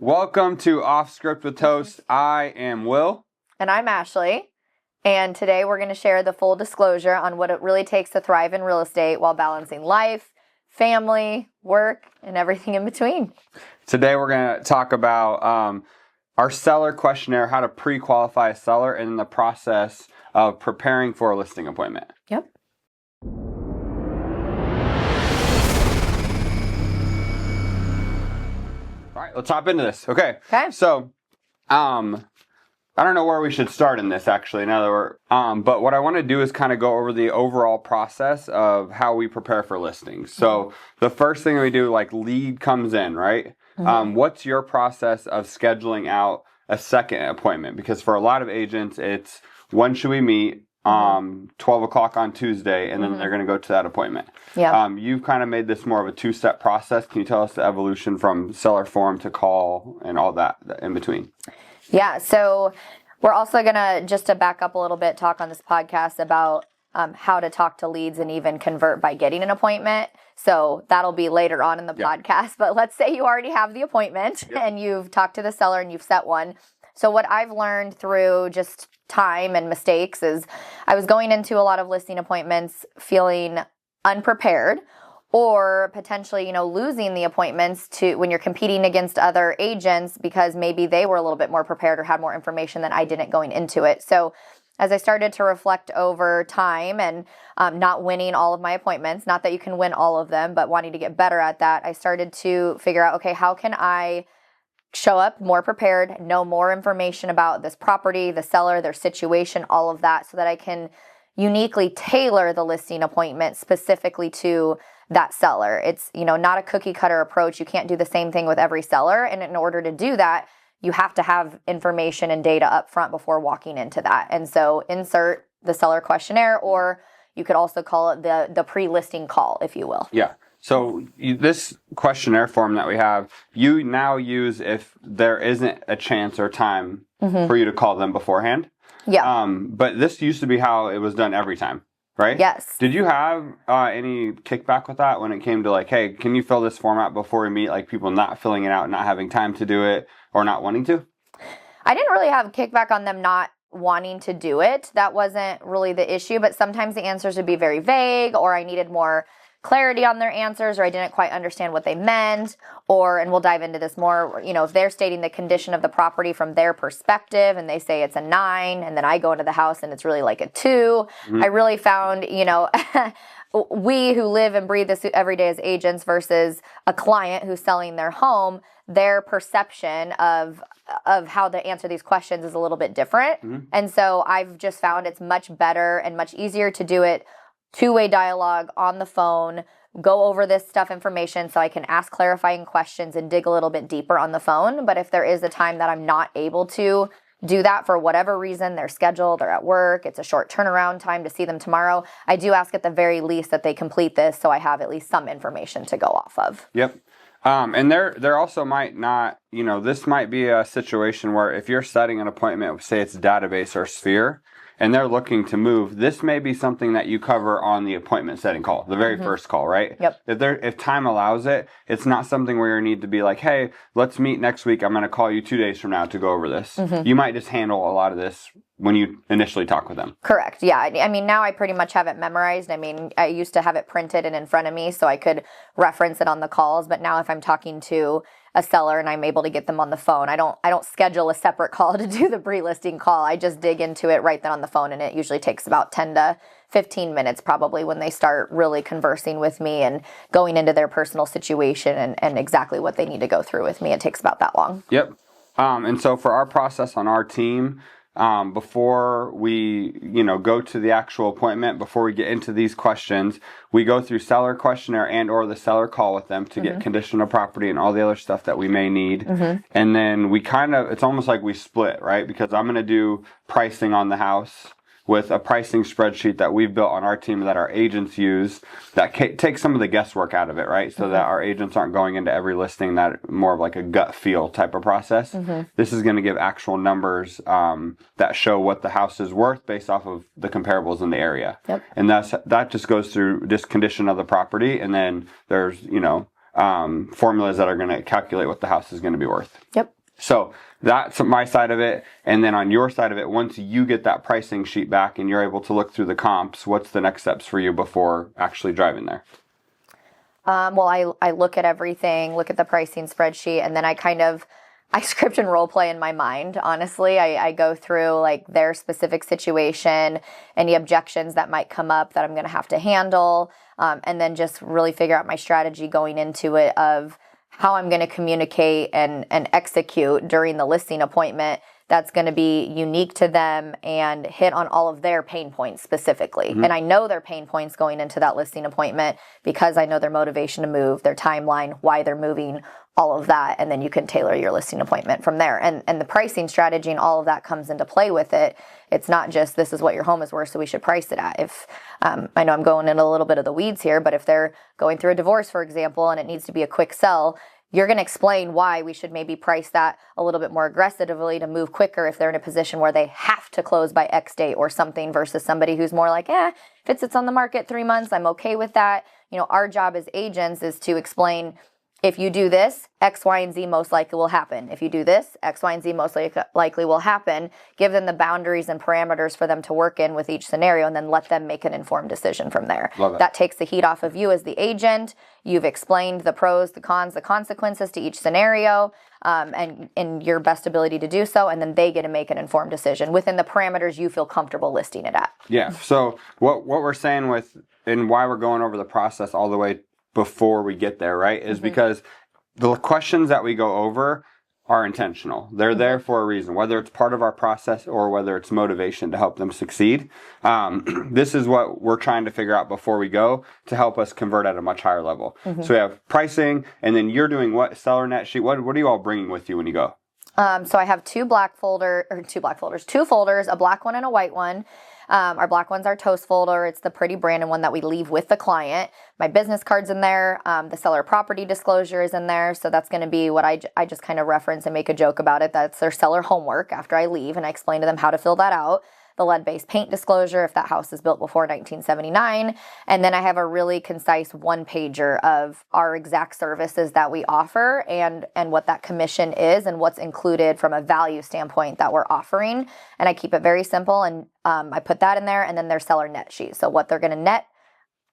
Welcome to Off Script with Toast. I am Will. And I'm Ashley. And today we're going to share the full disclosure on what it really takes to thrive in real estate while balancing life, family, work, and everything in between. Today we're going to talk about our seller questionnaire, how to pre-qualify a seller, and the process of preparing for a listing appointment. Yep. All right, let's hop into this. Okay. So, I don't know where we should start in this, actually, now that we're, but what I want to do is kind of go over the overall process of how we prepare for listings. So the first thing we do, like lead comes in, right? What's your process of scheduling out a second appointment? Because for a lot of agents, it's when should we meet? 12 o'clock on Tuesday, and then they're going to go to that appointment. Yeah. You've kind of made this more of a two-step process. Can you tell us the evolution from seller form to call and all that in between? Yeah, so we're also going to, just to back up a little bit, talk on this podcast about how to talk to leads and even convert by getting an appointment. So that'll be later on in the podcast. But let's say you already have the appointment and you've talked to the seller and you've set one. So what I've learned through just time and mistakes is I was going into a lot of listing appointments feeling unprepared, or potentially, losing the appointments to when you're competing against other agents because maybe they were a little bit more prepared or had more information than I didn't going into it. So as I started to reflect over time and not winning all of my appointments, not that you can win all of them, but wanting to get better at that, I started to figure out, okay, how can I show up more prepared, know more information about this property, the seller, their situation, all of that, so that I can uniquely tailor the listing appointment specifically to that seller. It's, not a cookie cutter approach. You can't do the same thing with every seller. And in order to do that, you have to have information and data up front before walking into that. And so insert the seller questionnaire, or you could also call it the pre-listing call, if you will. Yeah. So this questionnaire form that we have, you now use if there isn't a chance or time for you to call them beforehand. Yeah. But this used to be how it was done every time, right? Yes. Did you have any kickback with that when it came to like, hey, can you fill this form out before we meet? Like people not filling it out, not having time to do it, or not wanting to? I didn't really have kickback on them not wanting to do it. That wasn't really the issue, but sometimes the answers would be very vague, or I needed more clarity on their answers, or I didn't quite understand what they meant, and we'll dive into this more, if they're stating the condition of the property from their perspective and they say it's a 9, and then I go into the house and it's really like a 2. I really found, we who live and breathe this every day as agents versus a client who's selling their home, their perception of how to answer these questions is a little bit different. And so I've just found it's much better and much easier to do it two-way dialogue on the phone, go over this information so I can ask clarifying questions and dig a little bit deeper on the phone. But if there is a time that I'm not able to do that for whatever reason, they're scheduled, they're at work, it's a short turnaround time to see them tomorrow, I do ask at the very least that they complete this so I have at least some information to go off of. Yep. And there also might not, this might be a situation where if you're setting an appointment, say it's database or Sphere, and they're looking to move, this may be something that you cover on the appointment setting call, the very first call, right? Yep. If time allows it, it's not something where you need to be like, hey, let's meet next week. I'm going to call you 2 days from now to go over this. You might just handle a lot of this when you initially talk with them. Correct. Yeah. I mean, now I pretty much have it memorized. I mean, I used to have it printed and in front of me so I could reference it on the calls. But now if I'm talking to a seller and I'm able to get them on the phone, I don't schedule a separate call to do the pre-listing call. I just dig into it right then on the phone, and it usually takes about 10 to 15 minutes probably when they start really conversing with me and going into their personal situation and exactly what they need to go through with me. It takes about that long. Yep. And so for our process on our team, before we, go to the actual appointment, before we get into these questions, we go through seller questionnaire and or the seller call with them to get condition of property and all the other stuff that we may need. And then we it's almost like we split, right? Because I'm going to do pricing on the house with a pricing spreadsheet that we've built on our team that our agents use that takes some of the guesswork out of it, right? So that our agents aren't going into every listing that more of like a gut feel type of process. This is going to give actual numbers that show what the house is worth based off of the comparables in the area. And that just goes through this condition of the property. And then there's, formulas that are going to calculate what the house is going to be worth. Yep. So that's my side of it. And then on your side of it, once you get that pricing sheet back and you're able to look through the comps, what's the next steps for you before actually driving there? Well, I look at everything, look at the pricing spreadsheet, and then I script and role play in my mind. Honestly, I go through like their specific situation, any objections that might come up that I'm going to have to handle, and then just really figure out my strategy going into it of how I'm going to communicate and execute during the listing appointment that's going to be unique to them and hit on all of their pain points specifically. And I know their pain points going into that listing appointment because I know their motivation to move, their timeline, why they're moving, all of that. And then you can tailor your listing appointment from there. And the pricing strategy and all of that comes into play with it. It's not just this is what your home is worth, so we should price it at. If I know I'm going into a little bit of the weeds here, but if they're going through a divorce, for example, and it needs to be a quick sell, you're going to explain why we should maybe price that a little bit more aggressively to move quicker if they're in a position where they have to close by X date or something versus somebody who's more like, if it sits on the market 3 months, I'm okay with that. Our job as agents is to explain, if you do this, X, Y, and Z most likely will happen. If you do this, X, Y, and Z most likely will happen. Give them the boundaries and parameters for them to work in with each scenario, and then let them make an informed decision from there. That takes the heat off of you as the agent. You've explained the pros, the cons, the consequences to each scenario, and in your best ability to do so, and then they get to make an informed decision within the parameters you feel comfortable listing it at. Yeah. So what we're saying with, and why we're going over the process all the way before we get there, right, is because the questions that we go over are intentional. They're there for a reason, whether it's part of our process or whether it's motivation to help them succeed. This is what we're trying to figure out before we go to help us convert at a much higher level. So we have pricing, and then you're doing what? Seller net sheet. What are you all bringing with you when you go? So I have two folders, a black one and a white one. Our black one's our toast folder. It's the pretty branded one that we leave with the client. My business card's in there. The seller property disclosure is in there. So that's going to be what I just kind of reference and make a joke about it. That's their seller homework after I leave, and I explain to them how to fill that out. The lead-based paint disclosure if that house is built before 1979. And then I have a really concise one-pager of our exact services that we offer and what that commission is and what's included from a value standpoint that we're offering. And I keep it very simple, and I put that in there, and then their seller net sheet. So what they're going to net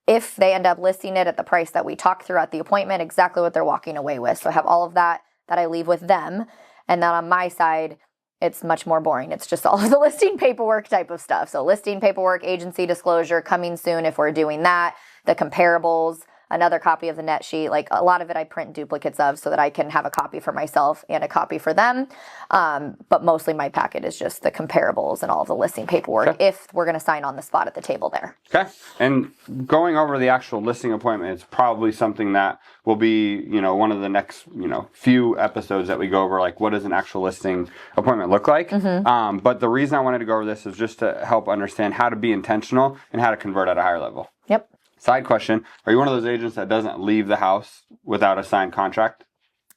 if they end up listing it at the price that we talked through at the appointment, exactly what they're walking away with. So I have all of that I leave with them. And then on my side, it's much more boring. It's just all of the listing paperwork type of stuff. So listing paperwork, agency disclosure, coming soon if we're doing that, the comparables, another copy of the net sheet. Like a lot of it I print duplicates of so that I can have a copy for myself and a copy for them. But mostly my packet is just the comparables and all of the listing paperwork if we're going to sign on the spot at the table there. Okay. And going over the actual listing appointment is probably something that will be, one of the next, few episodes that we go over, like what does an actual listing appointment look like? But the reason I wanted to go over this is just to help understand how to be intentional and how to convert at a higher level. Yep. Side question, are you one of those agents that doesn't leave the house without a signed contract?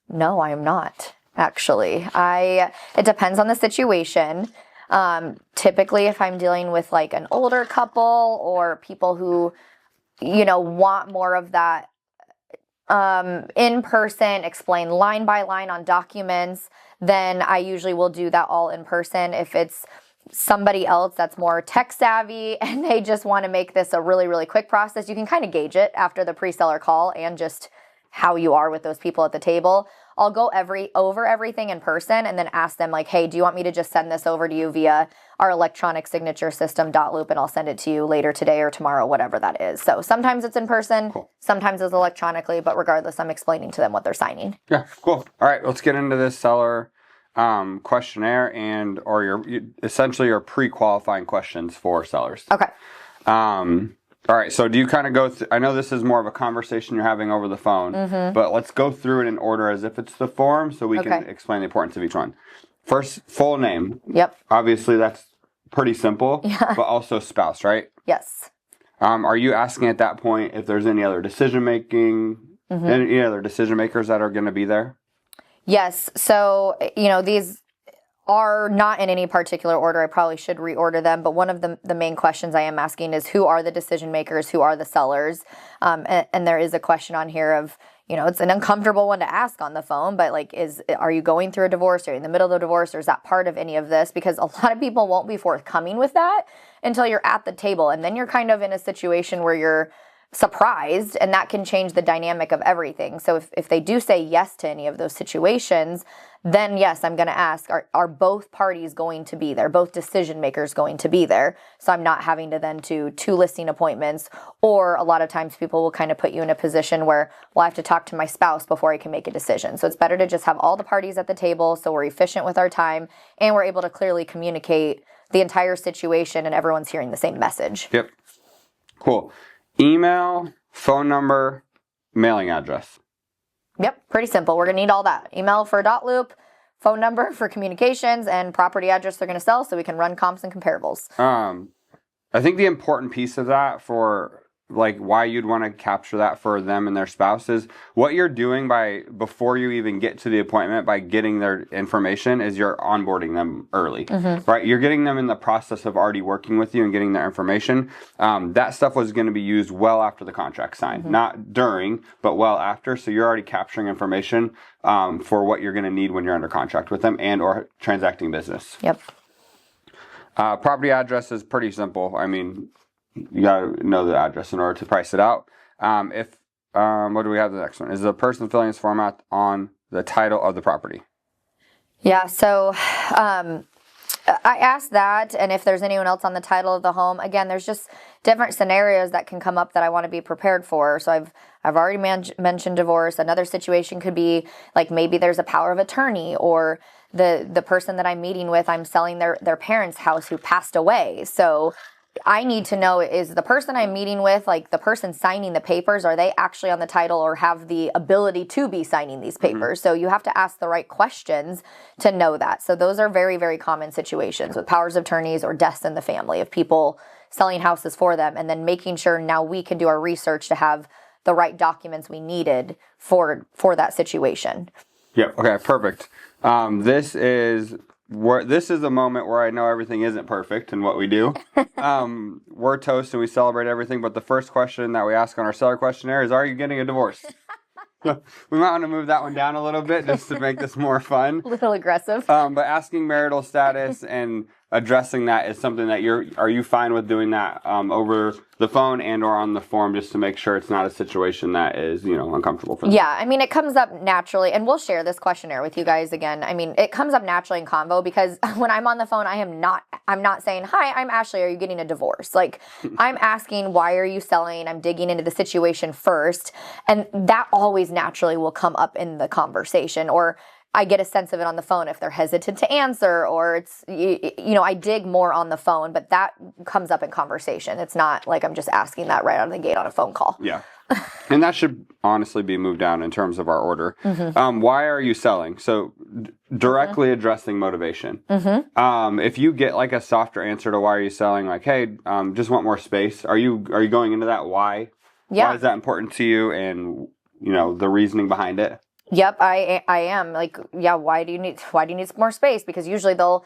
No, I am not, actually. It depends on the situation. Typically, if I'm dealing with like an older couple or people who, want more of that in person, explain line by line on documents, then I usually will do that all in person. If it's somebody else that's more tech savvy and they just want to make this a really, really quick process, you can kind of gauge it after the pre-seller call and just how you are with those people at the table. I'll go over everything in person and then ask them like, hey, do you want me to just send this over to you via our electronic signature system, .loop, and I'll send it to you later today or tomorrow, whatever that is. So sometimes it's in person, sometimes it's electronically, but regardless, I'm explaining to them what they're signing. Yeah, cool. All right, let's get into this seller questionnaire or your pre-qualifying questions for sellers. Okay. All right, so do you kind of go through, I know this is more of a conversation you're having over the phone, but let's go through it in order as if it's the form so we can explain the importance of each one. First, full name. Yep. Obviously, that's pretty simple, but also spouse, right? Yes. Are you asking at that point if there's any other decision-making, any other decision-makers that are going to be there? Yes. So, these are not in any particular order. I probably should reorder them. But one of the main questions I am asking is who are the decision makers? Who are the sellers? And there is a question on here of, it's an uncomfortable one to ask on the phone, but like, are you going through a divorce? Are you in the middle of the divorce? Or is that part of any of this? Because a lot of people won't be forthcoming with that until you're at the table. And then you're kind of in a situation where you're surprised, and that can change the dynamic of everything. So if they do say yes to any of those situations, then yes, I'm going to ask, are both parties going to be there? Both decision makers going to be there? So I'm not having to then do 2 listing appointments, or a lot of times people will kind of put you in a position where, well, I have to talk to my spouse before I can make a decision. So it's better to just have all the parties at the table so we're efficient with our time and we're able to clearly communicate the entire situation and everyone's hearing the same message. Yep. Cool. Email, phone number, mailing address. Yep, pretty simple. We're going to need all that. Email for a dot loop, phone number for communications, and property address they're going to sell so we can run comps and comparables. I think the important piece of that for like why you'd want to capture that for them and their spouses, what you're doing before you even get to the appointment by getting their information is you're onboarding them early, right? You're getting them in the process of already working with you and getting their information. That stuff was going to be used well after the contract signed, not during, but well after. So you're already capturing information for what you're going to need when you're under contract with them and or transacting business. Yep. Property address is pretty simple. I mean, you gotta know the address in order to price it out. What do we have the next one? Is the person filling this format on the title of the property? Yeah, so I asked that, and if there's anyone else on the title of the home. Again, there's just different scenarios that can come up that I want to be prepared for. So I've already mentioned divorce. Another situation could be like maybe there's a power of attorney, or the person that I'm meeting with, I'm selling their parents' house who passed away. So I need to know, is the person I'm meeting with, like the person signing the papers, are they actually on the title or have the ability to be signing these papers? So you have to ask the right questions to know that. So those are very, very common situations with powers of attorneys or deaths in the family of people selling houses for them, and then making sure now we can do our research to have the right documents we needed for that situation. Yep. Okay, perfect. This is a moment where I know everything isn't perfect in what we do. We're toast and we celebrate everything, but the first question that we ask on our seller questionnaire is, are you getting a divorce? We might want to move that one down a little bit just to make this more fun. A little aggressive. But asking marital status and addressing that is something that are you fine with doing that over the phone and or on the form, just to make sure it's not a situation that is, uncomfortable for them? Yeah, I mean, it comes up naturally, and we'll share this questionnaire with you guys again. I mean, it comes up naturally in convo because when I'm on the phone, I'm not saying, hi, I'm Ashley, are you getting a divorce? Like, I'm asking, why are you selling? I'm digging into the situation first, and that always naturally will come up in the conversation, or I get a sense of it on the phone if they're hesitant to answer, or it's, I dig more on the phone, but that comes up in conversation. It's not like I'm just asking that right out of the gate on a phone call. Yeah. And that should honestly be moved down in terms of our order. Why are you selling? So directly addressing motivation. If you get like a softer answer to why are you selling, like, hey, just want more space. Are you going into that why? Yeah. Why is that important to you, and the reasoning behind it? Yep, I am. Like, yeah, why do you need some more space? Because usually they'll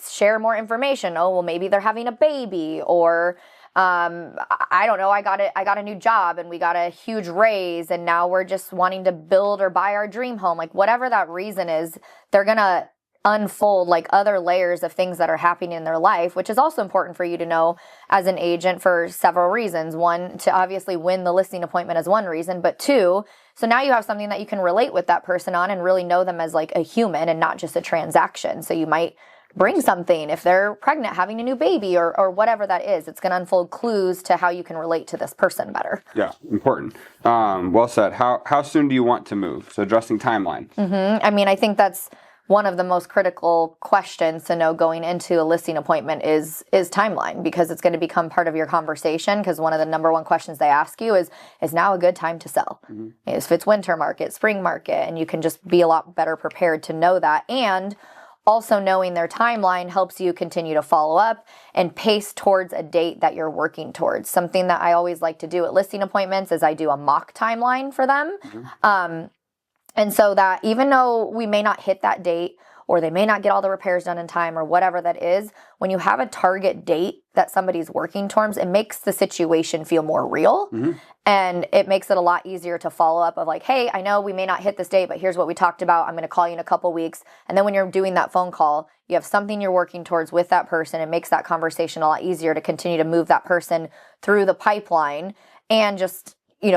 share more information. Oh, well, maybe they're having a baby, or I don't know, I got a new job and we got a huge raise and now we're just wanting to build or buy our dream home. Like, whatever that reason is, they're going to unfold like other layers of things that are happening in their life, which is also important for you to know as an agent for several reasons. One, to obviously win the listing appointment is one reason, but two, so now you have something that you can relate with that person on and really know them as like a human and not just a transaction. So you might bring something if they're pregnant, having a new baby, or whatever that is. It's going to unfold clues to how you can relate to this person better. Yeah, important. Well said. How soon do you want to move? So addressing timeline. I mean, I think that's one of the most critical questions to know going into a listing appointment is timeline, because it's going to become part of your conversation. Because one of the number one questions they ask you is now a good time to sell? If it's winter market, spring market, and you can just be a lot better prepared to know that. And also knowing their timeline helps you continue to follow up and pace towards a date that you're working towards. Something that I always like to do at listing appointments is I do a mock timeline for them. And so that even though we may not hit that date, or they may not get all the repairs done in time or whatever that is. When you have a target date that somebody's working towards, it makes the situation feel more real. And it makes it a lot easier to follow up of like, hey, I know we may not hit this date, but here's what we talked about. I'm going to call you in a couple weeks. And then when you're doing that phone call, you have something you're working towards with that person. It makes that conversation a lot easier to continue to move that person through the pipeline and just,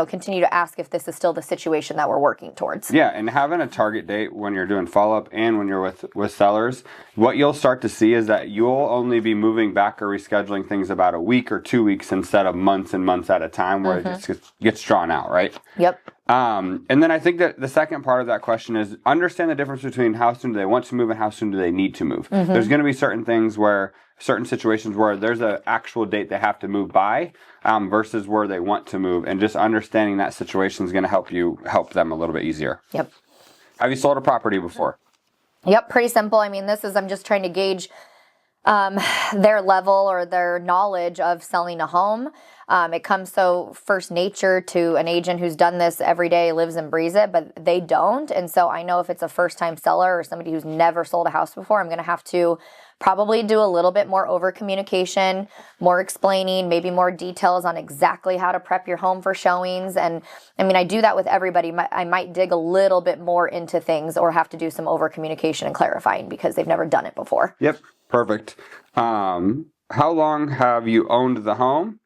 continue to ask if this is still the situation that we're working towards. Yeah, and having a target date when you're doing follow-up and when you're with sellers, what you'll start to see is that you'll only be moving back or rescheduling things about a week or 2 weeks instead of months and months at a time where it just gets drawn out, right? Yep. And then I think that the second part of that question is understand the difference between how soon do they want to move and how soon do they need to move. There's going to be certain situations where there's an actual date they have to move by versus where they want to move. And just understanding that situation is going to help them a little bit easier. Yep. Have you sold a property before? Yep, pretty simple. I mean, I'm just trying to gauge their level or their knowledge of selling a home. It comes so first nature to an agent who's done this every day, lives and breathes it, but they don't. And so I know if it's a first-time seller or somebody who's never sold a house before, I'm going to have to probably do a little bit more over communication, more explaining, maybe more details on exactly how to prep your home for showings. And I mean, I do that with everybody. I might dig a little bit more into things or have to do some over communication and clarifying because they've never done it before. Yep. Perfect. How long have you owned the home?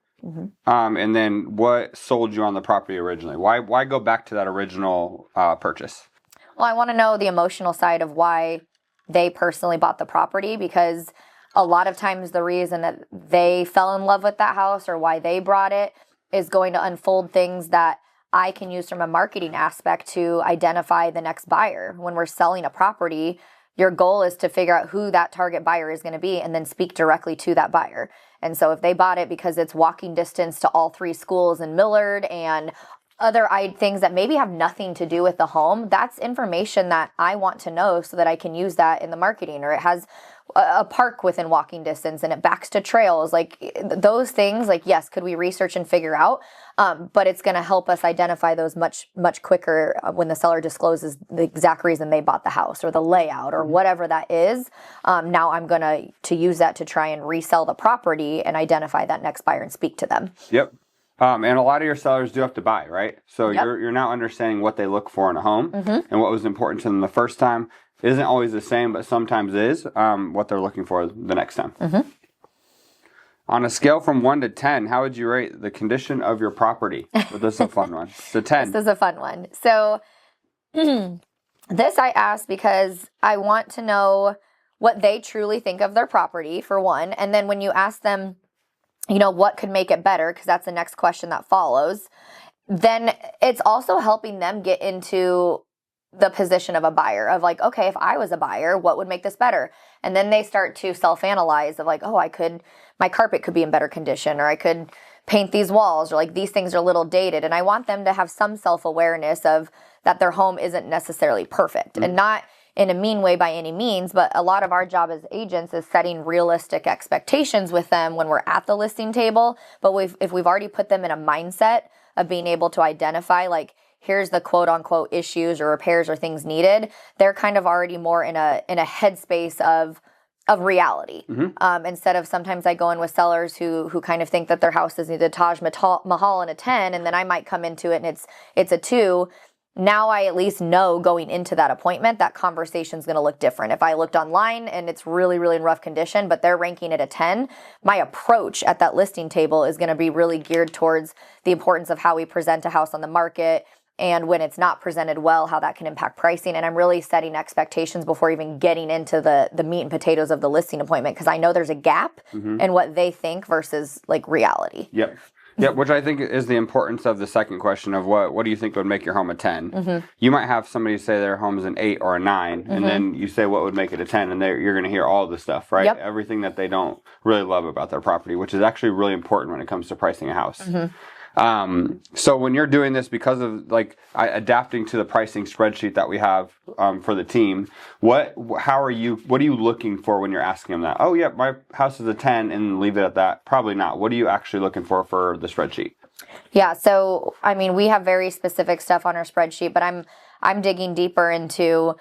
And then what sold you on the property originally? Why go back to that original purchase? Well, I want to know the emotional side of why they personally bought the property, because a lot of times the reason that they fell in love with that house or why they brought it is going to unfold things that I can use from a marketing aspect to identify the next buyer. When we're selling a property, your goal is to figure out who that target buyer is going to be and then speak directly to that buyer. And so if they bought it because it's walking distance to all 3 schools in Millard and other things that maybe have nothing to do with the home, that's information that I want to know so that I can use that in the marketing. Or it has a park within walking distance and it backs to trails. Like those things, like, yes, could we research and figure out? But it's going to help us identify those much, much quicker when the seller discloses the exact reason they bought the house or the layout or whatever that is. Now I'm going to use that to try and resell the property and identify that next buyer and speak to them. Yep. And a lot of your sellers do have to buy, right? So you're now understanding what they look for in a home and what was important to them the first time. Isn't always the same, but sometimes is what they're looking for the next time. On a scale from 1 to 10, how would you rate the condition of your property? Well, this is a fun one. So 10. This is a fun one. So this I asked because I want to know what they truly think of their property, for one. And then when you ask them, what could make it better, because that's the next question that follows, then it's also helping them get into the position of a buyer of like, okay, if I was a buyer, what would make this better? And then they start to self-analyze of like, oh, my carpet could be in better condition, or I could paint these walls, or like these things are a little dated. And I want them to have some self-awareness of that their home isn't necessarily perfect and not in a mean way by any means, but a lot of our job as agents is setting realistic expectations with them when we're at the listing table. But if we've already put them in a mindset of being able to identify like, here's the quote unquote issues or repairs or things needed, they're kind of already more in a headspace of reality. Instead of sometimes I go in with sellers who kind of think that their house is either Taj Mahal and a 10, and then I might come into it and it's a 2. Now I at least know going into that appointment, that conversation's going to look different. If I looked online and it's really, really in rough condition, but they're ranking it a 10, my approach at that listing table is going to be really geared towards the importance of how we present a house on the market, and when it's not presented well, how that can impact pricing. And I'm really setting expectations before even getting into the meat and potatoes of the listing appointment, because I know there's a gap in what they think versus like reality. Yep. Yep, which I think is the importance of the second question of what do you think would make your home a 10? You might have somebody say their home is an 8 or a 9, and then you say what would make it a 10, and you're going to hear all the stuff, right? Yep. Everything that they don't really love about their property, which is actually really important when it comes to pricing a house. So when you're doing this, because of like adapting to the pricing spreadsheet that we have for the team, what are you looking for when you're asking them that? Oh yeah, my house is a 10, and leave it at that. Probably not. What are you actually looking for the spreadsheet? Yeah, so I mean, we have very specific stuff on our spreadsheet, but I'm digging deeper into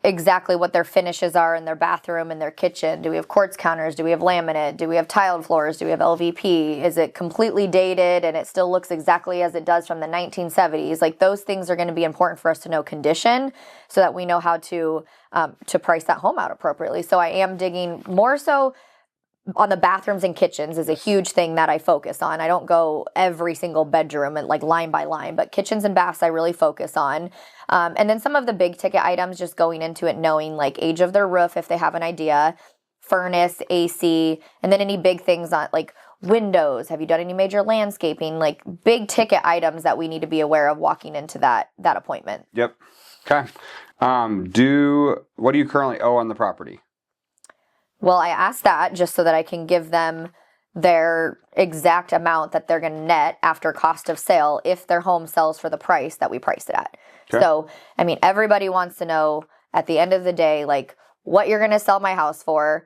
exactly what their finishes are in their bathroom and their kitchen. Do we have quartz counters? Do we have laminate? Do we have tiled floors? Do we have LVP? Is it completely dated and it still looks exactly as it does from the 1970s? Like those things are going to be important for us to know condition so that we know how to price that home out appropriately. So I am digging more so on the bathrooms and kitchens is a huge thing that I focus on. I don't go every single bedroom and like line by line, but kitchens and baths I really focus on. And then some of the big ticket items, just going into it knowing like age of their roof if they have an idea, furnace, AC, and then any big things on like windows. Have you done any major landscaping? Like big ticket items that we need to be aware of walking into that appointment. Yep. Okay. What do you currently owe on the property? Well, I asked that just so that I can give them their exact amount that they're going to net after cost of sale if their home sells for the price that we priced it at. Okay. So, I mean, everybody wants to know at the end of the day, like what you're going to sell my house for,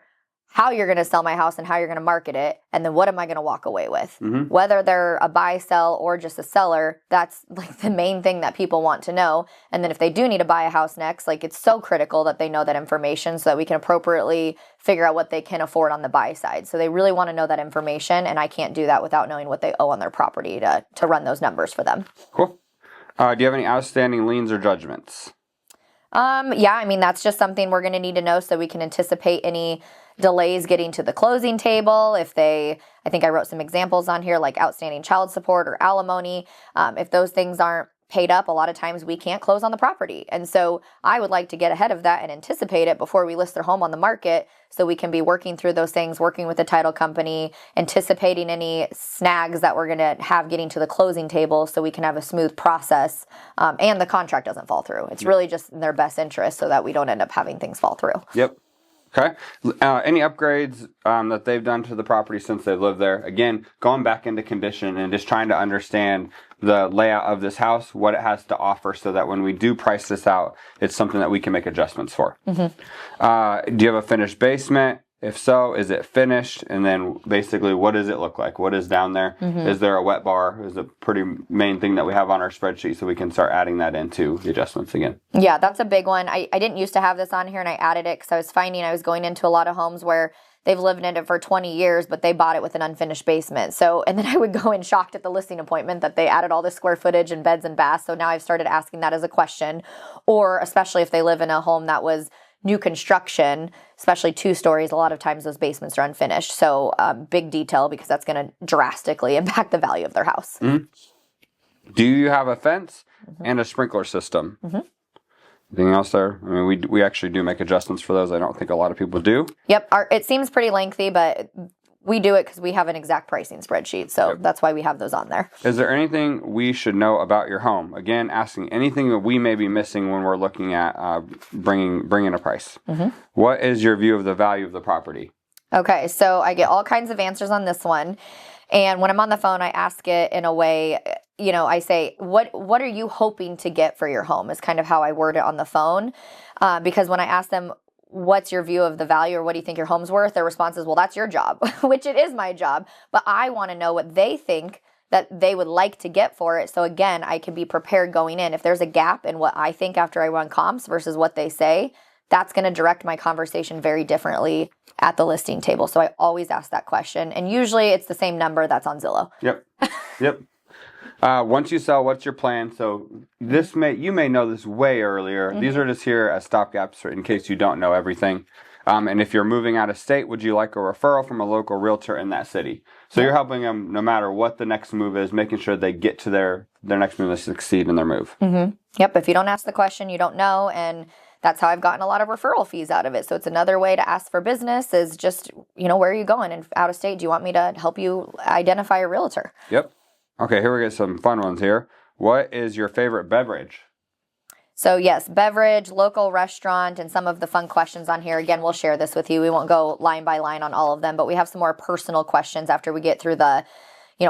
how you're going to sell my house and how you're going to market it, and then what am I going to walk away with? Mm-hmm. Whether they're a buy, sell, or just a seller, that's like the main thing that people want to know. And then if they do need to buy a house next, like it's so critical that they know that information so that we can appropriately figure out what they can afford on the buy side. So they really want to know that information, and I can't do that without knowing what they owe on their property to run those numbers for them. Cool. Do you have any outstanding liens or judgments? Yeah, I mean, that's just something we're going to need to know so we can anticipate any delays getting to the closing table. I think I wrote some examples on here like outstanding child support or alimony. If those things aren't paid up, a lot of times we can't close on the property. And so I would like to get ahead of that and anticipate it before we list their home on the market so we can be working through those things, working with the title company, anticipating any snags that we're going to have getting to the closing table so we can have a smooth process and the contract doesn't fall through. It's really just in their best interest so that we don't end up having things fall through. Yep. Okay. Any upgrades that they've done to the property since they've lived there? Again, going back into condition and just trying to understand the layout of this house, what it has to offer so that when we do price this out, it's something that we can make adjustments for. Mm-hmm. Do you have a finished basement? If so, is it finished? And then basically, what does it look like? What is down there? Mm-hmm. Is there a wet bar? Is a pretty main thing that we have on our spreadsheet so we can start adding that into the adjustments again. Yeah, that's a big one. I didn't used to have this on here and I added it because I was finding I was going into a lot of homes where they've lived in it for 20 years, but they bought it with an unfinished basement. So, and then I would go in shocked at the listing appointment that they added all this square footage and beds and baths. So now I've started asking that as a question, or especially if they live in a home that was new construction, especially 2 stories, a lot of times those basements are unfinished. So big detail because that's going to drastically impact the value of their house. Mm-hmm. Do you have a fence and a sprinkler system? Mm-hmm. Anything else there? I mean, we actually do make adjustments for those. I don't think a lot of people do. Yep. It seems pretty lengthy, but we do it because we have an exact pricing spreadsheet. So that's why we have those on there. Is there anything we should know about your home? Again, asking anything that we may be missing when we're looking at bringing a price. Mm-hmm. What is your view of the value of the property? Okay. So I get all kinds of answers on this one. And when I'm on the phone, I ask it in a way, I say, what are you hoping to get for your home is kind of how I word it on the phone. Because when I ask them, what's your view of the value or what do you think your home's worth? Their response is, well, that's your job, which it is my job. But I want to know what they think that they would like to get for it. So again, I can be prepared going in. If there's a gap in what I think after I run comps versus what they say, that's going to direct my conversation very differently at the listing table. So I always ask that question. And usually it's the same number that's on Zillow. Yep. Once you sell, what's your plan? So you may know this way earlier. Mm-hmm. These are just here as stopgaps in case you don't know everything. And if you're moving out of state, would you like a referral from a local realtor in that city? So you're helping them no matter what the next move is, making sure they get to their next move and succeed in their move. Mm-hmm. Yep. If you don't ask the question, you don't know. And that's how I've gotten a lot of referral fees out of it. So it's another way to ask for business is just, where are you going? And out of state, do you want me to help you identify a realtor? Yep. Okay, here we get some fun ones here. What is your favorite beverage? So yes, beverage, local restaurant, and some of the fun questions on here. Again, we'll share this with you. We won't go line by line on all of them, but we have some more personal questions after we get through the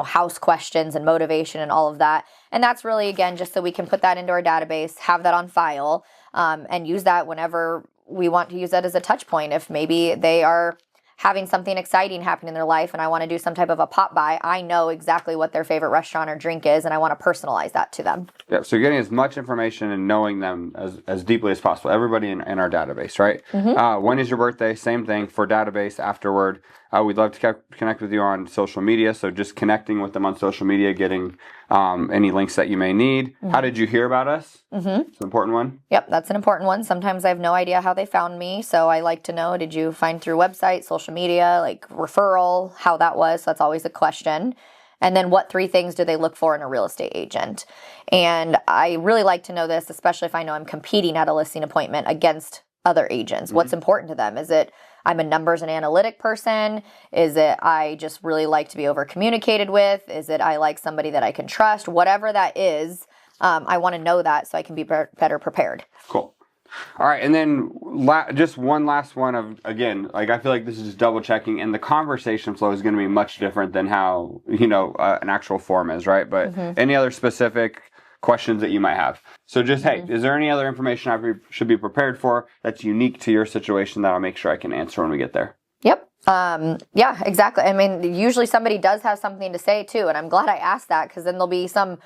house questions and motivation and all of that. And that's really, again, just so we can put that into our database, have that on file, and use that whenever we want to use that as a touch point. If maybe they are having something exciting happen in their life and I want to do some type of a pop by, I know exactly what their favorite restaurant or drink is, and I want to personalize that to them. Yeah, so you're getting as much information and knowing them as deeply as possible. Everybody in our database, right? When is your birthday? Same thing for database afterward. We'd love to connect with you on social media, so just connecting with them on social media, getting any links that you may need. How did you hear about us? It's an important one. Yep, that's an important one. Sometimes I have no idea how they found me, so I like to know, did you find through website, social media, like referral, how that was? So that's always a question. And then what 3 things do they look for in a real estate agent? And I really like to know this, especially if I know I'm competing at a listing appointment against other agents. What's important to them? Is it I'm a numbers and analytic person? Is it I just really like to be over communicated with? Is it I like somebody that I can trust? Whatever that is, I want to know that so I can be better prepared. Cool. All right, and then just one last one of, again, like I feel like this is just double checking, and the conversation flow is going to be much different than how, an actual form is, right? But any other specific questions that you might have. So just, hey, is there any other information I should be prepared for that's unique to your situation that I'll make sure I can answer when we get there? Yep. Yeah, exactly. I mean, usually somebody does have something to say too, and I'm glad I asked that because then there'll be some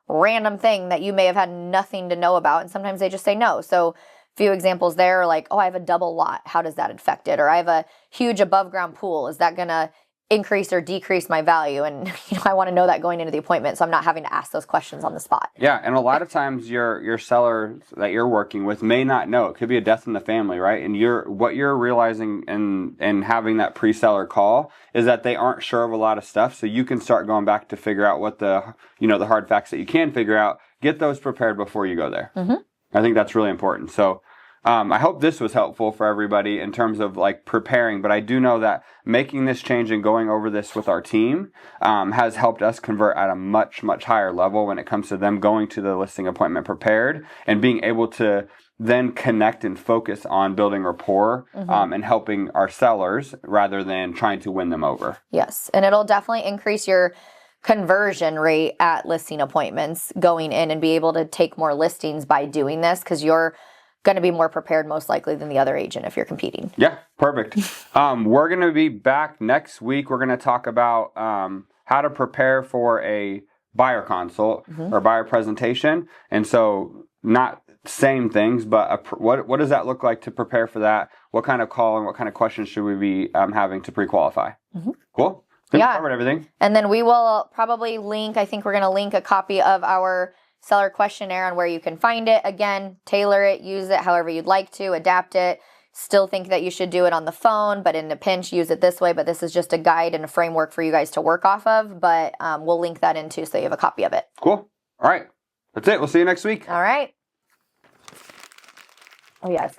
random thing that you may have had nothing to know about, and sometimes they just say no. So few examples there, like, oh, I have a double lot. How does that affect it? Or I have a huge above ground pool. Is that going to increase or decrease my value? And I want to know that going into the appointment, so I'm not having to ask those questions on the spot. Yeah, and a lot of times your seller that you're working with may not know. It could be a death in the family, right? And what you're realizing and having that pre-seller call is that they aren't sure of a lot of stuff, so you can start going back to figure out what the hard facts that you can figure out. Get those prepared before you go there. I think that's really important. So I hope this was helpful for everybody in terms of like preparing, but I do know that making this change and going over this with our team has helped us convert at a much, much higher level when it comes to them going to the listing appointment prepared and being able to then connect and focus on building rapport and helping our sellers rather than trying to win them over. Yes, and it'll definitely increase your conversion rate at listing appointments going in and be able to take more listings by doing this because you're going to be more prepared most likely than the other agent if you're competing. Yeah, perfect. We're going to be back next week. We're going to talk about how to prepare for a buyer consult or buyer presentation. And so not same things, but what does that look like to prepare for that? What kind of call and what kind of questions should we be having to pre-qualify? Cool. We covered everything. And then we will probably link, I think we're going to link a copy of our seller questionnaire on where you can find it. Again, tailor it, use it however you'd like to, adapt it. Still think that you should do it on the phone, but in a pinch, use it this way. But this is just a guide and a framework for you guys to work off of. But we'll link that in too so you have a copy of it. Cool. All right. That's it. We'll see you next week. All right. Oh, yes.